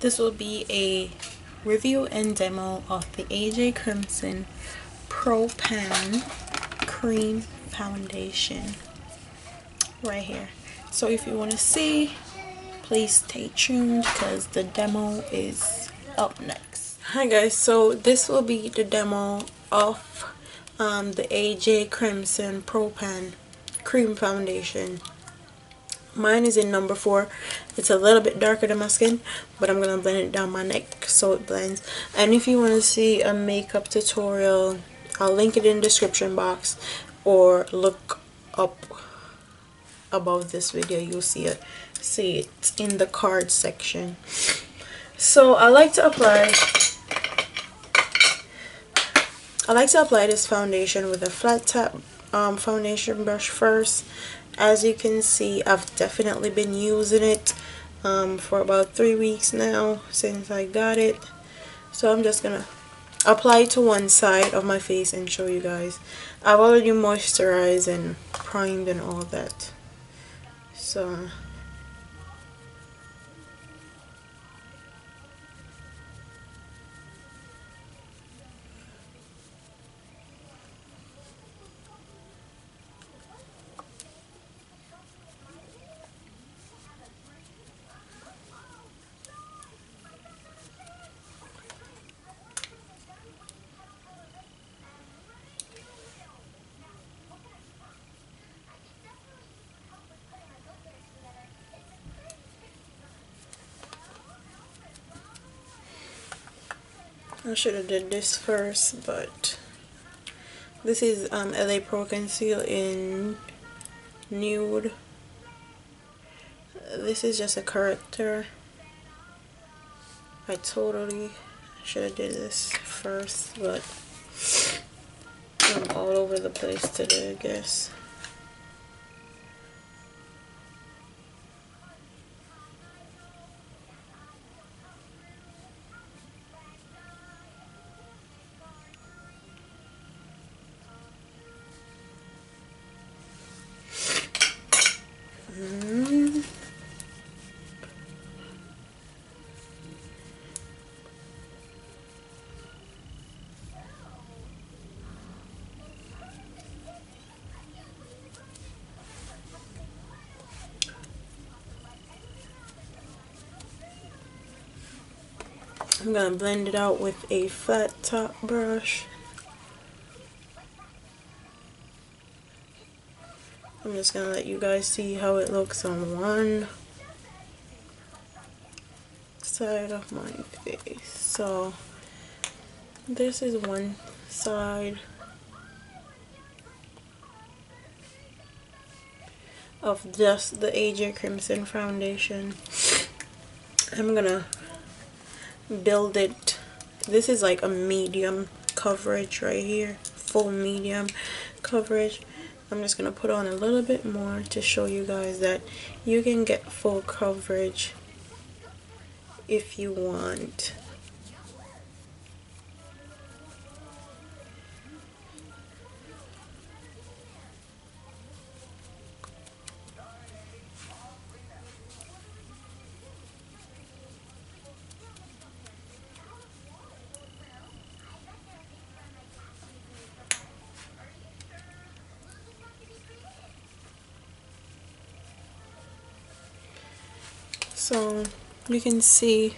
This will be a review and demo of the AJ Crimson Pro Pan Cream Foundation right here. So if you want to see, please stay tuned because the demo is up next. Hi guys, so this will be the demo of the AJ Crimson Pro Pan Cream Foundation. Mine is in number 4. It's a little bit darker than my skin, but I'm gonna blend it down my neck so it blends. And if you want to see a makeup tutorial, I'll link it in the description box, or look up above this video. You'll see it in the card section. So I like to apply this foundation with a flat top foundation brush first. As you can see, I've definitely been using it for about 3 weeks now since I got it. So I'm just gonna apply it to one side of my face and show you guys. I've already moisturized and primed and all that. So I should have did this first, but this is LA Pro Conceal in Nude. This is just a corrector. I totally should have did this first, but I'm all over the place today, I guess. I'm gonna blend it out with a flat top brush. I'm just gonna let you guys see how it looks on one side of my face. So this is one side of just the AJ Crimson foundation. I'm gonna build it. This is like a medium coverage right here, full medium coverage. I'm just gonna put on a little bit more to show you guys that you can get full coverage if you want. So you can see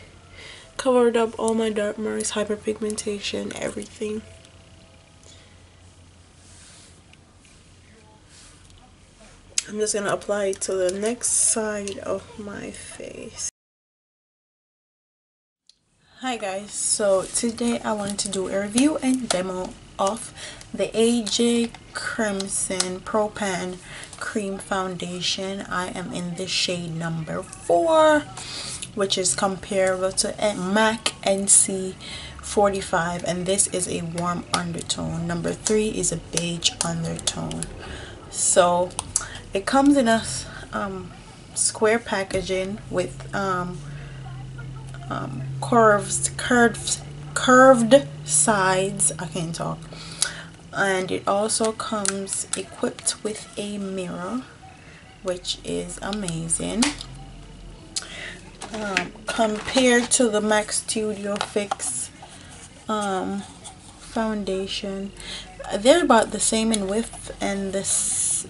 covered up all my dark marks, hyperpigmentation, everything. I'm just gonna apply it to the next side of my face. Hi guys, so today I wanted to do a review and demo of the AJ Crimson Pro Pan Cream Foundation. I am in the shade number 4, which is comparable to MAC NC 45, and this is a warm undertone. Number 3 is a beige undertone. So it comes in a square packaging with curved sides. I can't talk. And it also comes equipped with a mirror, which is amazing. compared to the MAC Studio Fix foundation, they're about the same in width and this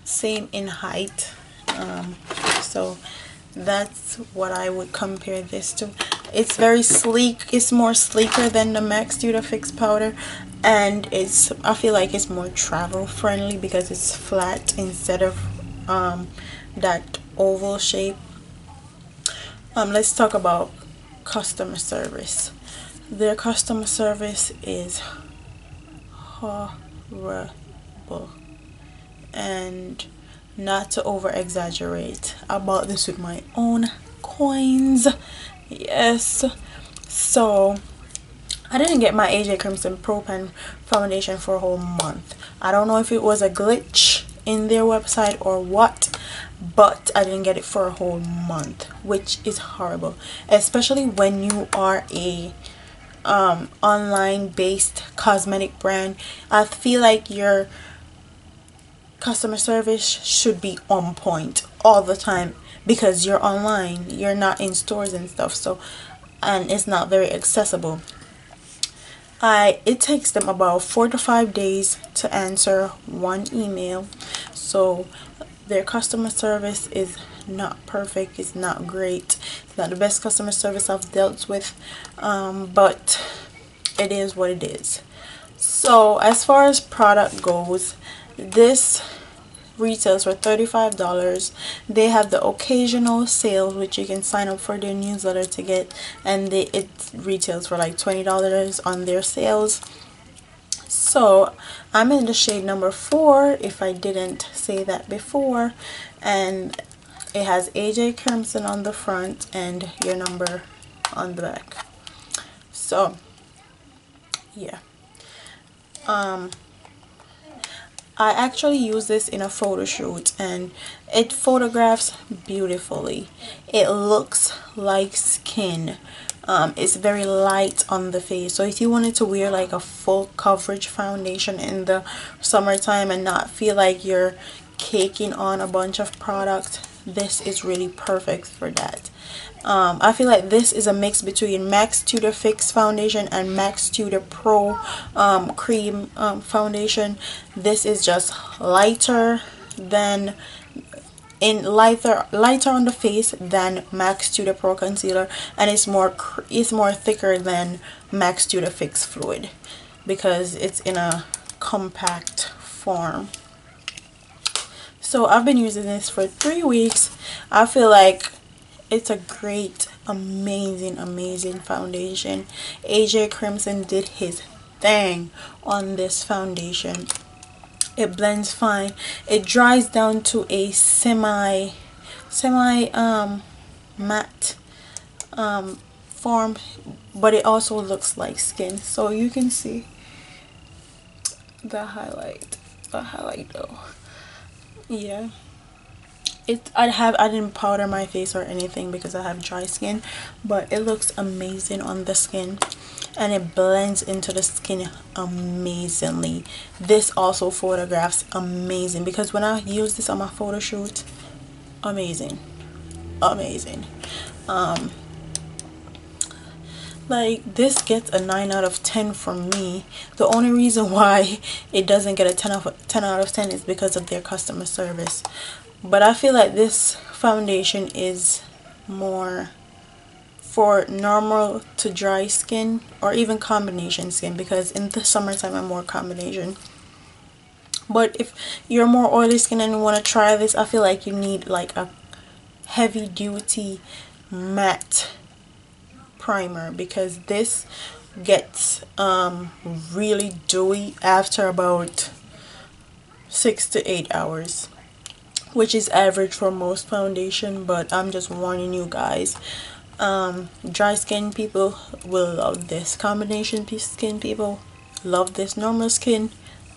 same in height. So that's what I would compare this to. It's very sleek. It's more sleeker than the MAC Studio Fix powder, and I feel like it's more travel friendly because it's flat instead of that oval shape. Let's talk about customer service. Their customer service is horrible, and not to over exaggerate, I bought this with my own coins. Yes, so I didn't get my AJ Crimson Pro Pen foundation for a whole month. I don't know if it was a glitch in their website or what, but I didn't get it for a whole month, which is horrible, especially when you are a online based cosmetic brand. I feel like your customer service should be on point all the time because you're online, you're not in stores and stuff, so, and it's not very accessible. It takes them about 4 to 5 days to answer one email, so their customer service is not perfect. It's not great. It's not the best customer service I've dealt with, but it is what it is. So as far as product goes, this retails for $35. They have the occasional sales, which you can sign up for their newsletter to get, and it retails for like $20 on their sales. So I'm in the shade number 4, if I didn't say that before, and it has AJ Crimson on the front and your number on the back. So yeah, I actually use this in a photo shoot and it photographs beautifully. It looks like skin. It's very light on the face, so if you wanted to wear like a full coverage foundation in the summertime and not feel like you're caking on a bunch of products, this is really perfect for that. I feel like this is a mix between MAC Studio Fix foundation and MAC Studio Pro cream foundation. This is just lighter than lighter on the face than MAC Studio Pro concealer, and it's more thicker than MAC Studio Fix fluid because it's in a compact form. So I've been using this for 3 weeks. I feel like it's a great, amazing foundation. AJ Crimson did his thing on this foundation. It blends fine. It dries down to a semi matte form, but it also looks like skin. So you can see the highlight though. Yeah, I didn't powder my face or anything because I have dry skin, but it looks amazing on the skin and it blends into the skin amazingly. This also photographs amazing because when I use this on my photo shoot, amazing. Like, this gets a 9 out of 10 from me. The only reason why it doesn't get a 10 out of 10 is because of their customer service. But I feel like this foundation is more for normal to dry skin or even combination skin, because in the summertime I'm more combination. But if you're more oily skin and you want to try this, I feel like you need like a heavy duty matte primer, because this gets really dewy after about 6 to 8 hours, which is average for most foundation. But I'm just warning you guys, dry skin people will love this, combination skin people love this, normal skin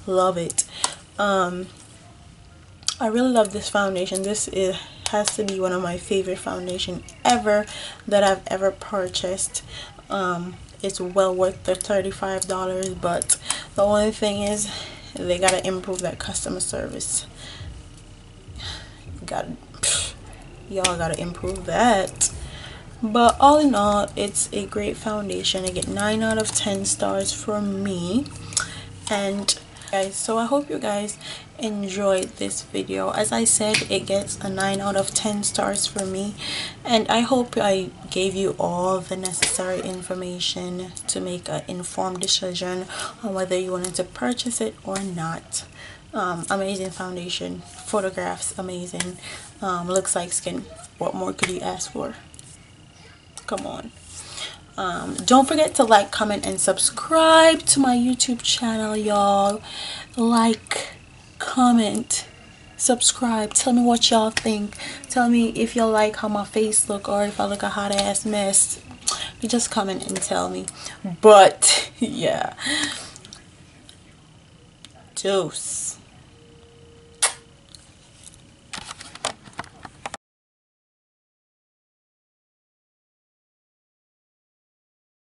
love it. I really love this foundation. This has to be one of my favorite foundation ever that I've ever purchased. It's well worth the $35, but the only thing is they gotta improve that customer service. y'all gotta improve that. But all in all, it's a great foundation. I get 9 out of 10 stars from me. And guys, so I hope you guys enjoyed this video. As I said, it gets a 9 out of 10 stars for me, and I hope I gave you all the necessary information to make an informed decision on whether you wanted to purchase it or not. Amazing foundation, photographs amazing, looks like skin. What more could you ask for? Come on. Don't forget to like, comment, and subscribe to my YouTube channel, y'all. Like, comment, subscribe. Tell me what y'all think. Tell me if you like how my face look or if I look a hot ass mess. You just comment and tell me. But yeah, deuce.